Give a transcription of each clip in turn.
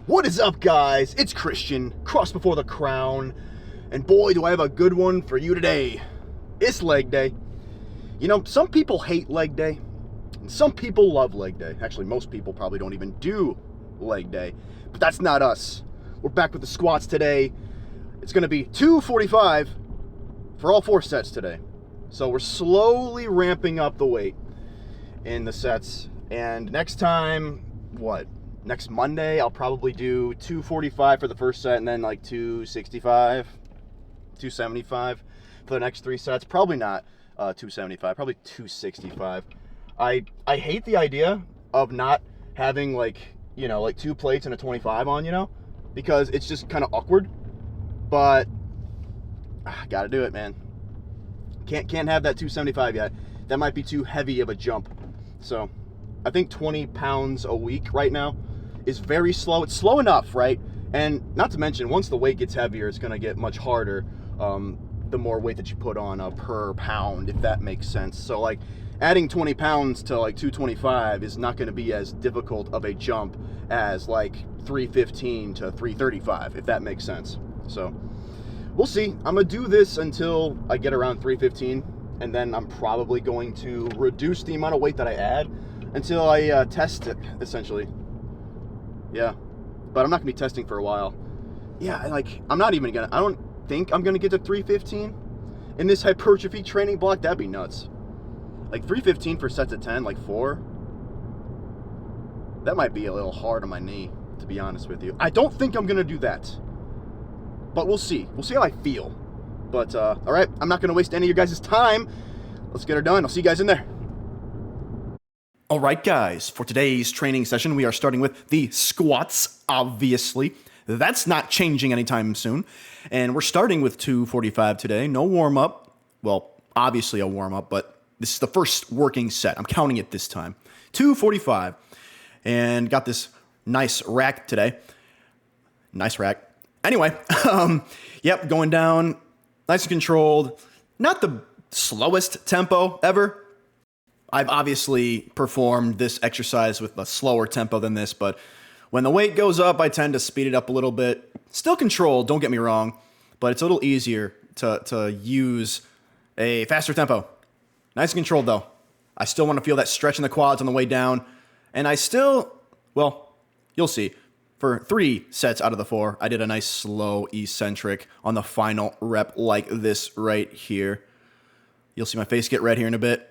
What is up, guys? It's Christian, cross before the crown, and boy, do I have a good one for you today. It's leg day. You know, some people hate leg day, and some people love leg day. Actually, most people probably don't even do leg day, but that's not us. We're back with the squats today. It's going to be 245 for all 4 sets today. So we're slowly ramping up the weight in the sets, and next time, next Monday, I'll probably do 245 for the first set and then like 265, 275 for the next 3 sets. Probably not 275, probably 265. I hate the idea of not having like 2 plates and a 25 on, because it's just kind of awkward. But gotta do it, man. Can't have that 275 yet. That might be too heavy of a jump. So I think 20 pounds a week right now is very slow. It's slow enough, right? And not to mention, once the weight gets heavier, it's going to get much harder the more weight that you put on per pound, if that makes sense. So like adding 20 pounds to like 225 is not going to be as difficult of a jump as like 315 to 335, if that makes sense. So we'll see. I'm going to do this until I get around 315, and then I'm probably going to reduce the amount of weight that I add until I test it, essentially. Yeah, but I'm not gonna be testing for a while. Yeah, like I don't think I'm gonna get to 315 in this hypertrophy training block. That'd be nuts. Like 315 for sets of 10, like 4. That might be a little hard on my knee, to be honest with you. I don't think I'm gonna do that, but we'll see. We'll see how I feel. But all right, I'm not gonna waste any of your guys' time. Let's get her done. I'll see you guys in there. All right, guys, for today's training session, we are starting with the squats, obviously. That's not changing anytime soon. And we're starting with 245 today. No warm-up. Well, obviously a warm-up, but this is the first working set. I'm counting it this time. 245. And got this nice rack today. Nice rack. Anyway, yep, going down, nice and controlled. Not the slowest tempo ever. I've obviously performed this exercise with a slower tempo than this, but when the weight goes up, I tend to speed it up a little bit. Still controlled, don't get me wrong, but it's a little easier to use a faster tempo. Nice and controlled, though. I still want to feel that stretch in the quads on the way down, and you'll see. For 3 sets out of the 4, I did a nice slow eccentric on the final rep like this right here. You'll see my face get red here in a bit.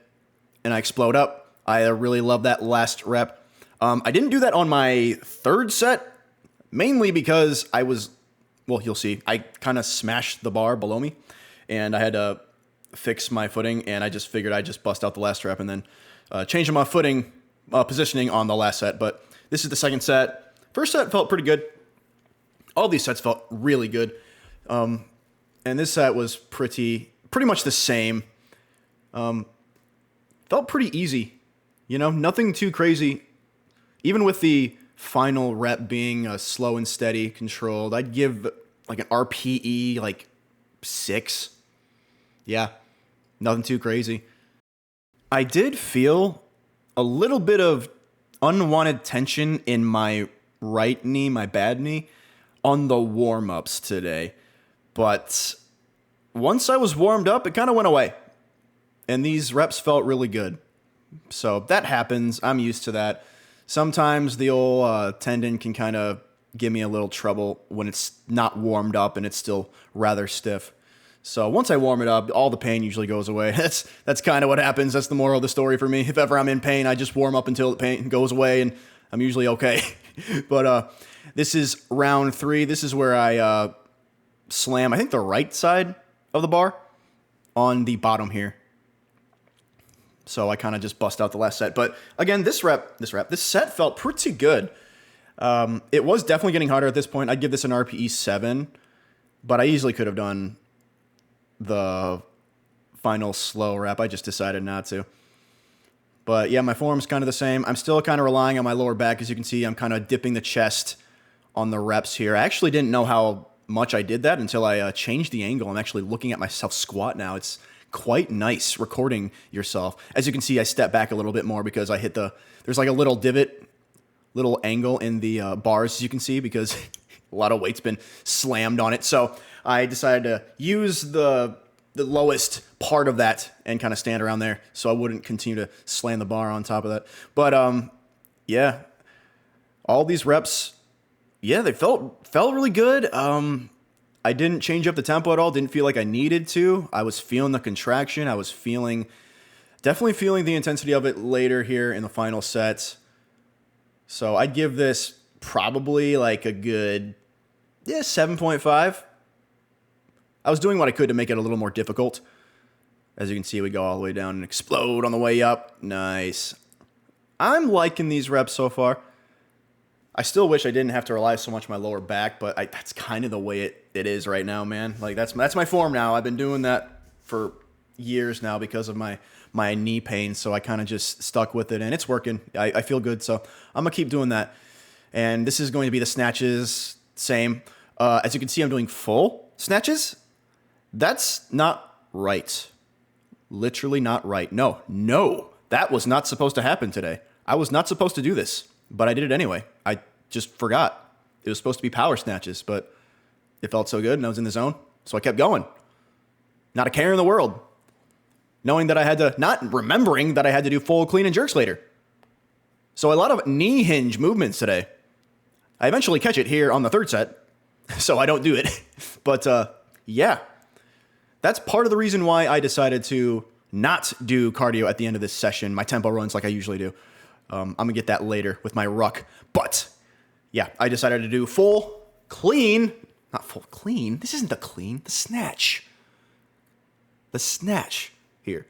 And I explode up. I really love that last rep. I didn't do that on my 3rd set, mainly because you'll see, I kind of smashed the bar below me, and I had to fix my footing, and I just figured I'd just bust out the last rep and then change my footing positioning on the last set. But this is the 2nd set. First set felt pretty good. All these sets felt really good. And this set was pretty much the same. Felt pretty easy, nothing too crazy. Even with the final rep being slow and steady, controlled, I'd give like an RPE like 6. Yeah, nothing too crazy. I did feel a little bit of unwanted tension in my right knee, my bad knee, on the warm-ups today. But once I was warmed up, it kind of went away. And these reps felt really good. So that happens. I'm used to that. Sometimes the old tendon can kind of give me a little trouble when it's not warmed up and it's still rather stiff. So once I warm it up, all the pain usually goes away. That's kind of what happens. That's the moral of the story for me. If ever I'm in pain, I just warm up until the pain goes away and I'm usually okay. But this is round 3. This is where I slam, I think, the right side of the bar on the bottom here. So I kind of just bust out the last set. But again, this set felt pretty good. It was definitely getting harder at this point. I'd give this an RPE 7, but I easily could have done the final slow rep. I just decided not to. But yeah, my form's kind of the same. I'm still kind of relying on my lower back. As you can see, I'm kind of dipping the chest on the reps here. I actually didn't know how much I did that until I changed the angle. I'm actually looking at myself squat now. It's quite nice recording yourself. As you can see, I step back a little bit more because I hit there's like a little divot little angle in the bars, as you can see, because a lot of weight's been slammed on it. So I decided to use the lowest part of that and kind of stand around there so I wouldn't continue to slam the bar on top of that. But yeah, all these reps, yeah, they felt really good. I didn't change up the tempo at all. Didn't feel like I needed to. I was feeling the contraction. I was definitely feeling the intensity of it later here in the final sets. So I'd give this probably like a good 7.5. I was doing what I could to make it a little more difficult. As you can see, we go all the way down and explode on the way up. Nice. I'm liking these reps so far. I still wish I didn't have to rely so much on my lower back, but that's kind of the way it is right now, man. Like that's my form now. I've been doing that for years now because of my knee pain, so I kind of just stuck with it, and it's working. I feel good, so I'm going to keep doing that. And this is going to be the snatches, same. As you can see, I'm doing full snatches. That's not right. Literally not right. No, that was not supposed to happen today. I was not supposed to do this, but I did it anyway. I just forgot. It was supposed to be power snatches, but it felt so good, and I was in the zone, so I kept going. Not a care in the world. Not remembering that I had to do full clean and jerks later. So a lot of knee hinge movements today. I eventually catch it here on the third set, so I don't do it. But yeah, that's part of the reason why I decided to not do cardio at the end of this session, my tempo runs like I usually do. I'm going to get that later with my ruck. But yeah, I decided to do full clean. Not full clean. This isn't the clean. The snatch. The snatch here.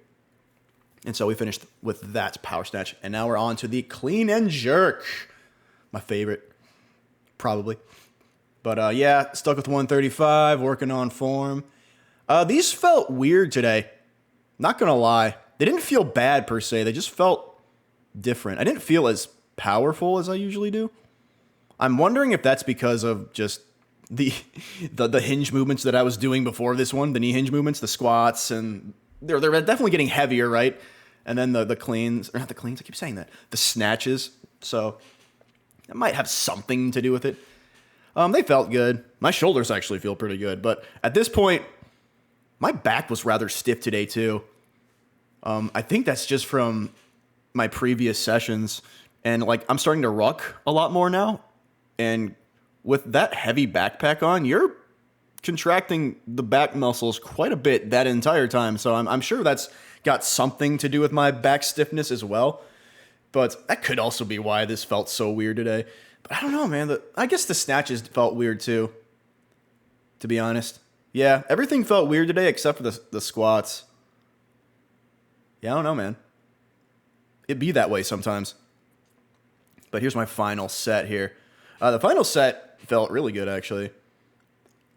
And so we finished with that power snatch. And now we're on to the clean and jerk. My favorite. Probably. But yeah, stuck with 135. Working on form. These felt weird today. Not going to lie. They didn't feel bad per se. They just felt different. I didn't feel as powerful as I usually do. I'm wondering if that's because of just the hinge movements that I was doing before this one, the knee hinge movements, the squats, and they're definitely getting heavier, right? And then the cleans, or not the cleans, I keep saying that, the snatches. So that might have something to do with it. They felt good. My shoulders actually feel pretty good, but at this point, my back was rather stiff today too. I think that's just from my previous sessions, and like I'm starting to ruck a lot more now, and with that heavy backpack on, you're contracting the back muscles quite a bit that entire time. So I'm sure that's got something to do with my back stiffness as well. But that could also be why this felt so weird today. But I don't know, man. I guess the snatches felt weird too, to be honest. Yeah, everything felt weird today except for the squats. Yeah, I don't know, man. It'd be that way sometimes. But here's my final set here. The final set felt really good, actually.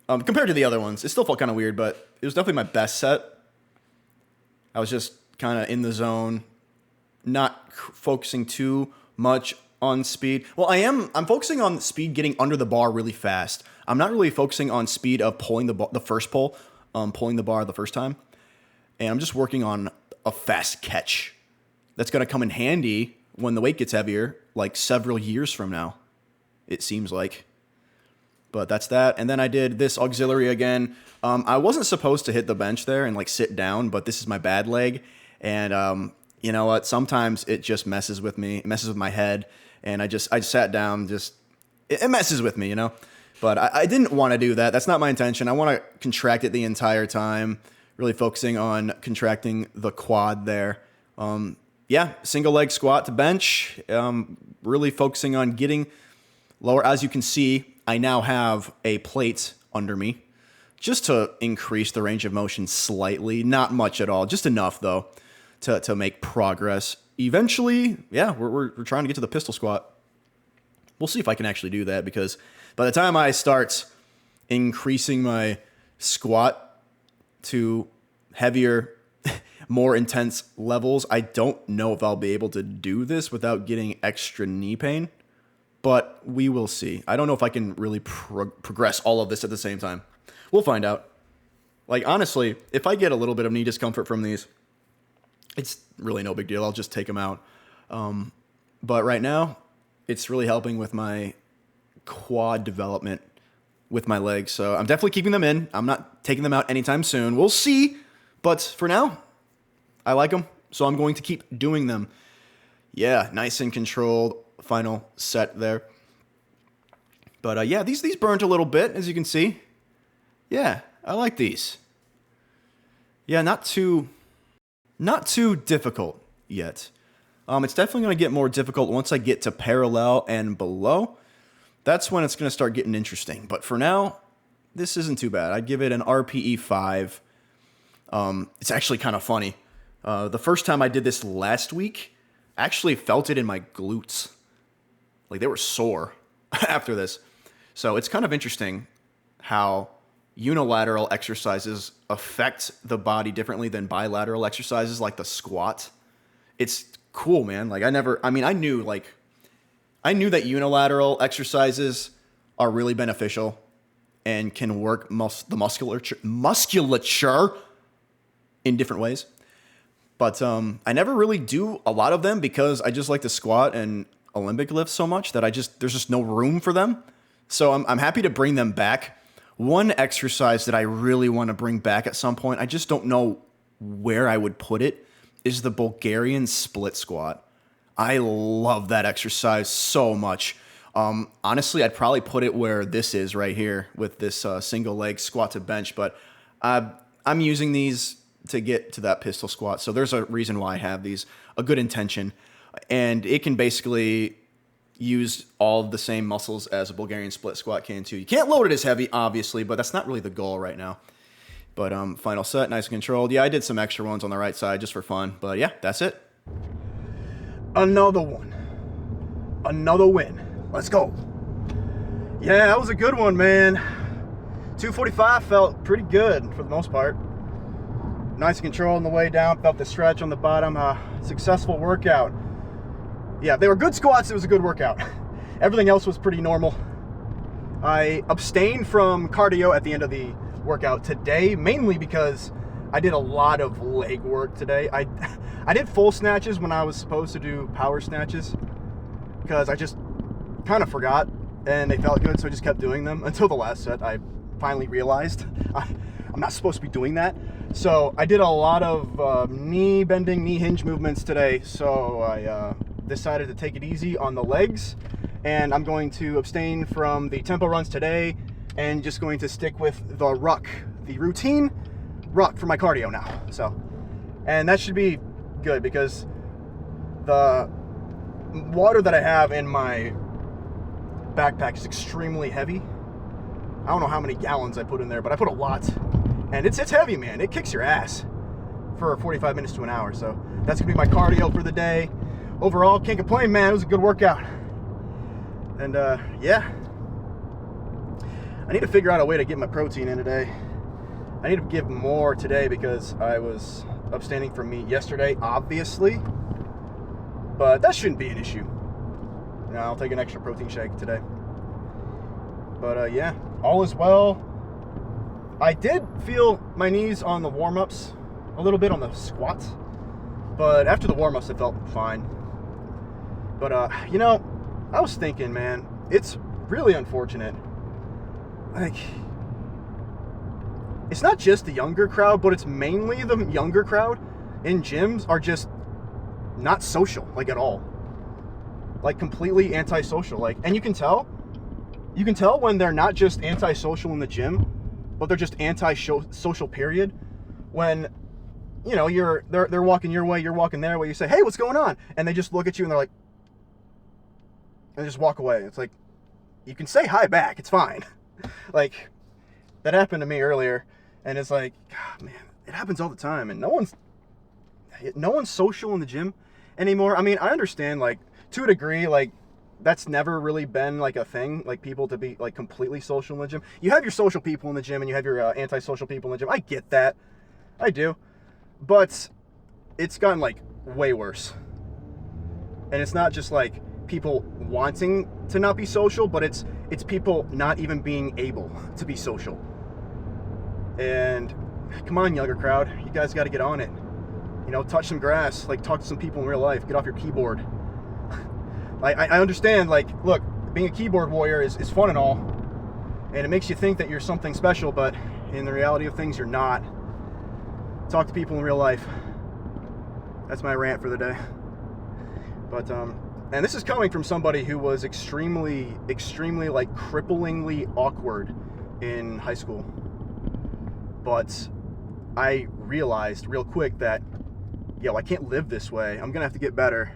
Compared to the other ones, it still felt kind of weird, but it was definitely my best set. I was just kind of in the zone, not focusing too much on speed. Well, I'm focusing on speed getting under the bar really fast. I'm not really focusing on speed of pulling the first pull, pulling the bar the first time. And I'm just working on a fast catch. That's going to come in handy when the weight gets heavier, like several years from now, it seems like. But that's that. And then I did this auxiliary again. I wasn't supposed to hit the bench there and like sit down, but this is my bad leg. And you know what? Sometimes it just messes with me. It messes with my head. And I sat down, it messes with me, you know? But I didn't want to do that. That's not my intention. I want to contract it the entire time, really focusing on contracting the quad there. Yeah, single leg squat to bench, really focusing on getting lower. As you can see, I now have a plate under me just to increase the range of motion slightly. Not much at all, just enough though to make progress. Eventually, yeah, we're trying to get to the pistol squat. We'll see if I can actually do that, because by the time I start increasing my squat to heavier, more intense levels, I don't know if I'll be able to do this without getting extra knee pain, but we will see. I don't know if I can really progress all of this at the same time. We'll find out. Like, honestly, if I get a little bit of knee discomfort from these, it's really no big deal. I'll just take them out. But right now, It's really helping with my quad development with my legs. So I'm definitely keeping them in. I'm not taking them out anytime soon. We'll see. But for now, I like them. So I'm going to keep doing them. Yeah, nice and controlled final set there. But yeah, these burnt a little bit, as you can see. Yeah, I like these. Yeah, not too difficult yet. It's definitely going to get more difficult once I get to parallel and below. That's when it's going to start getting interesting. But for now, this isn't too bad. I'd give it an RPE 5. It's actually kind of funny. The first time I did this last week, I actually felt it in my glutes. Like, they were sore after this. So it's kind of interesting how unilateral exercises affect the body differently than bilateral exercises like the squat. It's cool, man. Like, I knew that unilateral exercises are really beneficial and can work the musculature in different ways. But I never really do a lot of them because I just like to squat and Olympic lift so much that there's just no room for them. So I'm happy to bring them back. One exercise that I really want to bring back at some point, I just don't know where I would put it, is the Bulgarian split squat. I love that exercise so much. Honestly, I'd probably put it where this is right here with this single leg squat to bench, but I'm using these to get to that pistol squat. So there's a reason why I have these, a good intention. And it can basically use all of the same muscles as a Bulgarian split squat can too. You can't load it as heavy, obviously, but that's not really the goal right now. But final set, nice and controlled. Yeah, I did some extra ones on the right side just for fun. But yeah, that's it. Another one. Another win. Let's go. Yeah, that was a good one, man. 245 felt pretty good for the most part. Nice and controlled on the way down. Felt the stretch on the bottom. Successful workout. Yeah, they were good squats. It was a good workout. Everything else was pretty normal. I abstained from cardio at the end of the workout today, mainly because I did a lot of leg work today. I did full snatches when I was supposed to do power snatches because I just kind of forgot and they felt good, so I just kept doing them until the last set. I finally realized I'm not supposed to be doing that. So I did a lot of knee bending, knee hinge movements today, so I decided to take it easy on the legs, and I'm going to abstain from the tempo runs today and just going to stick with the ruck, the routine ruck for my cardio now. So, and that should be good because the water that I have in my backpack is extremely heavy. I don't know how many gallons I put in there, but I put a lot, and it's heavy, man. It kicks your ass for 45 minutes to an hour. So that's gonna be my cardio for the day. Overall, can't complain, man. It was a good workout. And yeah, I need to figure out a way to get my protein in today. I need to give more today because I was abstaining from meat yesterday, obviously, but that shouldn't be an issue. Now I'll take an extra protein shake today. But yeah, all is well. I did feel my knees on the warm-ups a little bit on the squats, but after the warm-ups it felt fine. But you know, I was thinking, man, it's really unfortunate. Like, it's not just the younger crowd, but it's mainly the younger crowd in gyms are just not social, like, at all. Like, completely antisocial. Like, and you can tell when they're not just antisocial in the gym, but they're just anti-social, period. When, you know, they're walking your way, you're walking their way, you say, hey, what's going on? And they just look at you and they're like, and just walk away. It's like, you can say hi back, it's fine. Like, that happened to me earlier, and it's like, God, man, it happens all the time, and no one's social in the gym anymore. I mean, I understand, like, to a degree, like, that's never really been, like, a thing, like, people to be, like, completely social in the gym. You have your social people in the gym, and you have your antisocial people in the gym. I get that. I do. But it's gotten, like, way worse. And it's not just, like, people wanting to not be social, but it's people not even being able to be social. And come on, younger crowd, you guys got to get on it. You know, touch some grass, like, talk to some people in real life, get off your keyboard. I understand, like, look, being a keyboard warrior is fun and all, and it makes you think that you're something special, but in the reality of things, you're not. Talk to people in real life. That's my rant for the day. But, and this is coming from somebody who was extremely, like, cripplingly awkward in high school. But I realized real quick that, yo, I can't live this way. I'm gonna have to get better.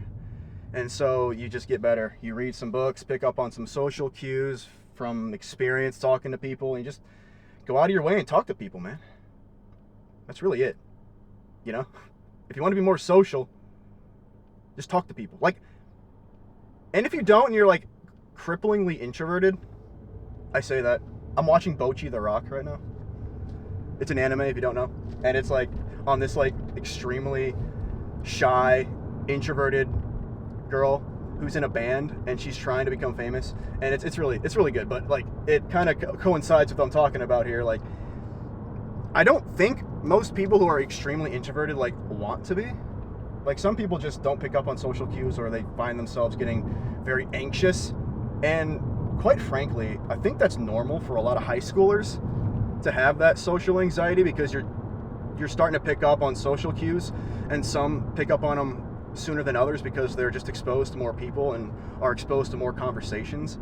And so you just get better. You read some books, pick up on some social cues from experience talking to people, and you just go out of your way and talk to people, man. That's really it. You know? If you want to be more social, just talk to people. Like, and if you don't and you're like cripplingly introverted, I say that. I'm watching Bocchi the Rock right now. It's an anime if you don't know. And it's like on this like extremely shy, introverted girl who's in a band and she's trying to become famous, and it's really good, but like it kind of coincides with what I'm talking about here. Like, I don't think most people who are extremely introverted like want to be. Like, some people just don't pick up on social cues, or they find themselves getting very anxious, and quite frankly, I think that's normal for a lot of high schoolers to have that social anxiety, because you're starting to pick up on social cues, and some pick up on them sooner than others because they're just exposed to more people and are exposed to more conversations.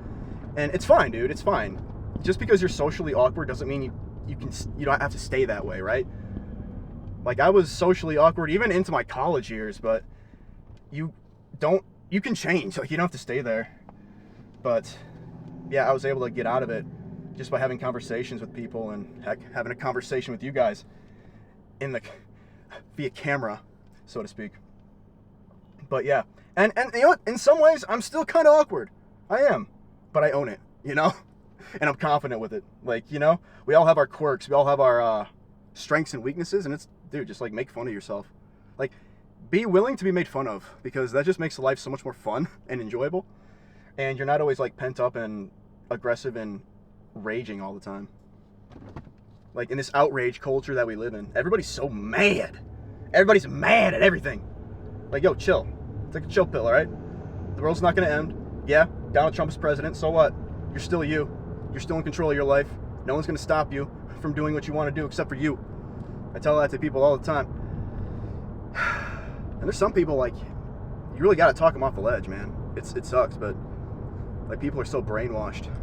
And it's fine, dude. It's fine. Just because you're socially awkward doesn't mean you don't have to stay that way, right? Like, I was socially awkward even into my college years, but you can change. Like, you don't have to stay there. But yeah, I was able to get out of it just by having conversations with people, and heck, having a conversation with you guys via camera, so to speak. But yeah, and you know what? In some ways, I'm still kind of awkward. I am, but I own it, you know? And I'm confident with it. Like, you know, we all have our quirks. We all have our strengths and weaknesses, and it's, dude, just like make fun of yourself. Like, be willing to be made fun of, because that just makes life so much more fun and enjoyable. And you're not always like pent up and aggressive and raging all the time. Like, in this outrage culture that we live in, everybody's so mad. Everybody's mad at everything. Like, yo, chill. Take a chill pill, all right? The world's not going to end. Yeah, Donald Trump is president. So what? You're still you. You're still in control of your life. No one's going to stop you from doing what you want to do except for you. I tell that to people all the time. And there's some people, like, you really got to talk them off the ledge, man. It sucks, but, like, people are so brainwashed.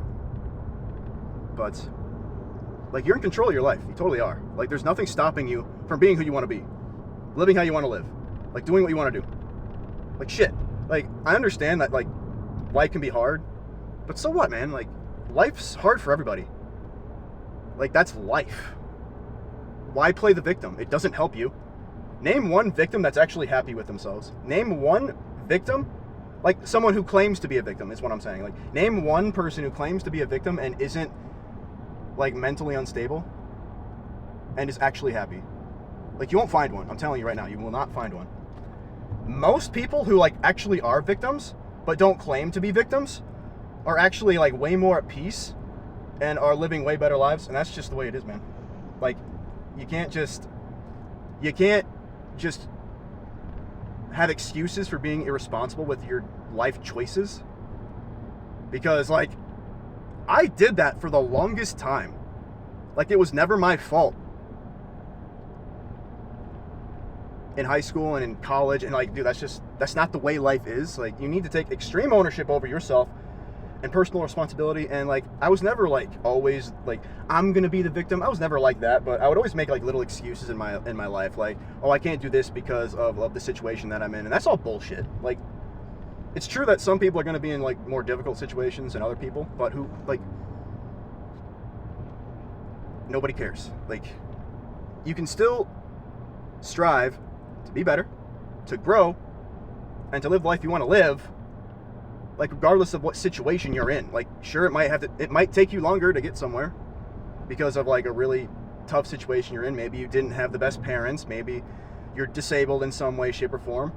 But, like, you're in control of your life. You totally are. Like, there's nothing stopping you from being who you want to be. Living how you want to live. Like, doing what you want to do. Like, shit. Like, I understand that, like, life can be hard, but so what, man? Like, life's hard for everybody. Like, that's life. Why play the victim? It doesn't help you. Name one victim that's actually happy with themselves. Name one victim, like someone who claims to be a victim is what I'm saying. Like, name one person who claims to be a victim and isn't, like, mentally unstable and is actually happy. Like, you won't find one. I'm telling you right now, you will not find one. Most people who, like, actually are victims but don't claim to be victims are actually, like, way more at peace and are living way better lives, and that's just the way it is, man. Like, you can't just have excuses for being irresponsible with your life choices, because, like, I did that for the longest time. Like, it was never my fault. In high school and in college, and, like, dude, that's not the way life is. Like, you need to take extreme ownership over yourself and personal responsibility. And, like, I was never, like, always like, I'm gonna be the victim. I was never like that, but I would always make, like, little excuses in my life, like, oh, I can't do this because of the situation that I'm in. And that's all bullshit. Like, it's true that some people are gonna be in, like, more difficult situations than other people, but who, like, nobody cares. Like, you can still strive to be better, to grow, and to live the life you want to live, like, regardless of what situation you're in. Like, sure, it might take you longer to get somewhere because of, like, a really tough situation you're in. Maybe you didn't have the best parents. Maybe you're disabled in some way, shape, or form.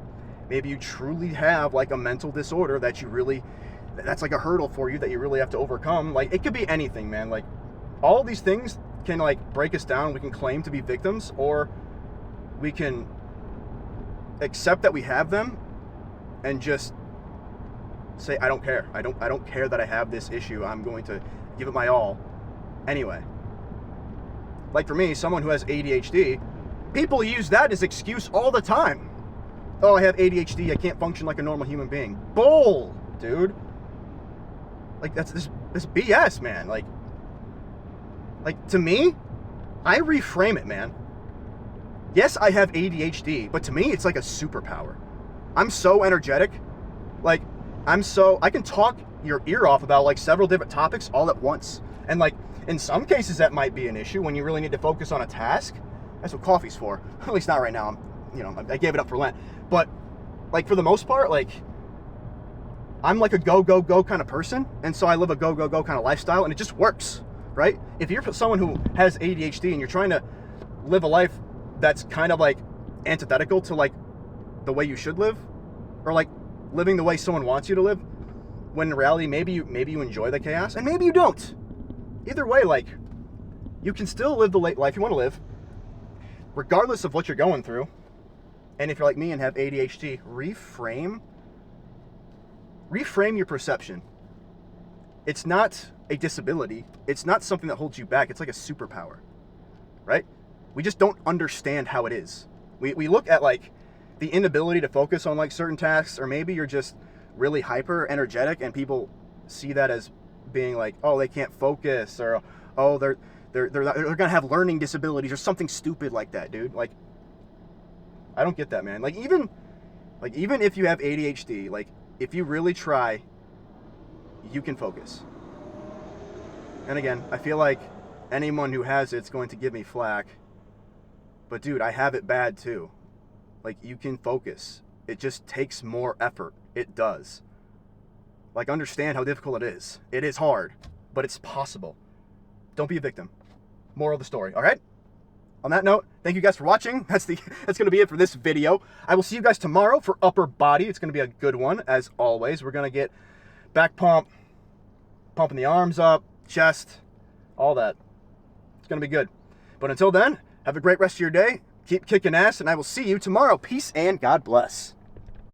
Maybe you truly have, like, a mental disorder that's like a hurdle for you that you really have to overcome. Like, it could be anything, man. Like, all these things can, like, break us down. We can claim to be victims, or we can accept that we have them and just say, I don't care. I don't care that I have this issue. I'm going to give it my all anyway. Like for me, someone who has ADHD, people use that as excuse all the time. Oh, I have ADHD. I can't function like a normal human being. Bull, dude. Like that's this BS, man. Like to me, I reframe it, man. Yes, I have ADHD, but to me, it's like a superpower. I'm so energetic. Like, I can talk your ear off about like several different topics all at once. And like, in some cases that might be an issue when you really need to focus on a task. That's what coffee's for. At least not right now. I gave it up for Lent. But like for the most part, like I'm like a go kind of person. And so I live a go kind of lifestyle, and it just works, right? If you're someone who has ADHD and you're trying to live a life that's kind of like antithetical to like the way you should live, or like living the way someone wants you to live, when in reality maybe you enjoy the chaos and maybe you don't. Either way, like you can still live the life you want to live regardless of what you're going through. And if you're like me and have ADHD, reframe your perception. It's not a disability. It's not something that holds you back. It's like a superpower, right? We just don't understand how it is. We look at like the inability to focus on like certain tasks, or maybe you're just really hyper energetic and people see that as being like, oh, they can't focus, or oh, they're gonna have learning disabilities or something stupid like that, dude. Like, I don't get that, man. Like even if you have ADHD, like if you really try, you can focus. And again, I feel like anyone who has it's going to give me flack. But dude, I have it bad too. Like, you can focus. It just takes more effort. It does. Like, understand how difficult it is. It is hard, but it's possible. Don't be a victim. Moral of the story, all right? On that note, thank you guys for watching. That's going to be it for this video. I will see you guys tomorrow for upper body. It's going to be a good one, as always. We're going to get back pump, pumping the arms up, chest, all that. It's going to be good. But until then, have a great rest of your day. Keep kicking ass, and I will see you tomorrow. Peace and God bless.